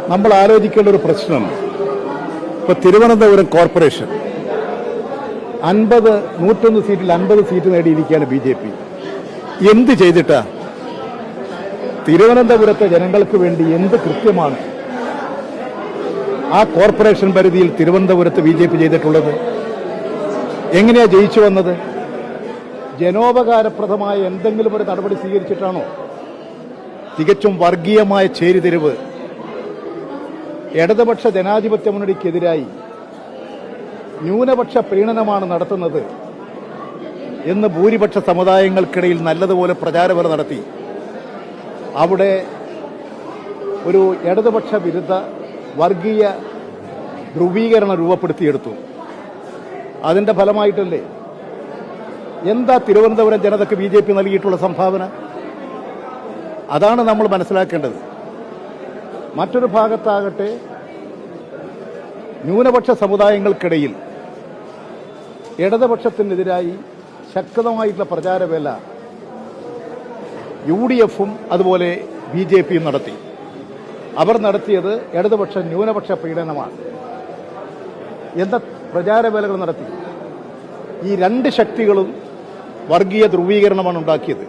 നമ്മൾ ആലോചിക്കേണ്ട ഒരു പ്രശ്നം, ഇപ്പൊ തിരുവനന്തപുരം കോർപ്പറേഷൻ 101 സീറ്റിൽ 50 സീറ്റ് നേടിയിരിക്കുകയാണ് BJP. എന്ത് ചെയ്തിട്ടാ തിരുവനന്തപുരത്തെ ജനങ്ങൾക്ക് വേണ്ടി എന്ത് കൃത്യമാണ് ആ കോർപ്പറേഷൻ പരിധിയിൽ തിരുവനന്തപുരത്ത് BJP ചെയ്തിട്ടുള്ളത്? എങ്ങനെയാ ജയിച്ചു വന്നത്? ജനോപകാരപ്രദമായ എന്തെങ്കിലും ഒരു നടപടി സ്വീകരിച്ചിട്ടാണോ? തികച്ചും വർഗീയമായ ചേരിതിരിവ് ഇടതുപക്ഷ ജനാധിപത്യ മുന്നണിക്കെതിരായി ന്യൂനപക്ഷ പ്രീണനമാണ് നടത്തുന്നത് എന്ന് ഭൂരിപക്ഷ സമുദായങ്ങൾക്കിടയിൽ നല്ലതുപോലെ പ്രചാരവേല നടത്തി. അവിടെ ഒരു ഇടതുപക്ഷ വിരുദ്ധ വർഗീയ ധ്രുവീകരണം രൂപപ്പെടുത്തിയെടുത്തു. അതിന്റെ ഫലമായിട്ടല്ലേ എന്താ തിരുവനന്തപുരം ജനതയ്ക്ക് BJP നൽകിയിട്ടുള്ള സംഭാവന? അതാണ് നമ്മൾ മനസ്സിലാക്കേണ്ടത്. മറ്റൊരു ഭാഗത്താകട്ടെ ന്യൂനപക്ഷ സമുദായങ്ങൾക്കിടയിൽ ഇടതുപക്ഷത്തിനെതിരായി ശക്തമായിട്ടുള്ള പ്രചാരവേല UDFും അതുപോലെ BJPയും നടത്തി. അവർ നടത്തിയത് ഇടതുപക്ഷ ന്യൂനപക്ഷ പീഡനമാണ് എന്ന പ്രചാരവേലകൾ നടത്തി. ഈ രണ്ട് ശക്തികളും വർഗീയ ധ്രുവീകരണമാണ് ഉണ്ടാക്കിയത്.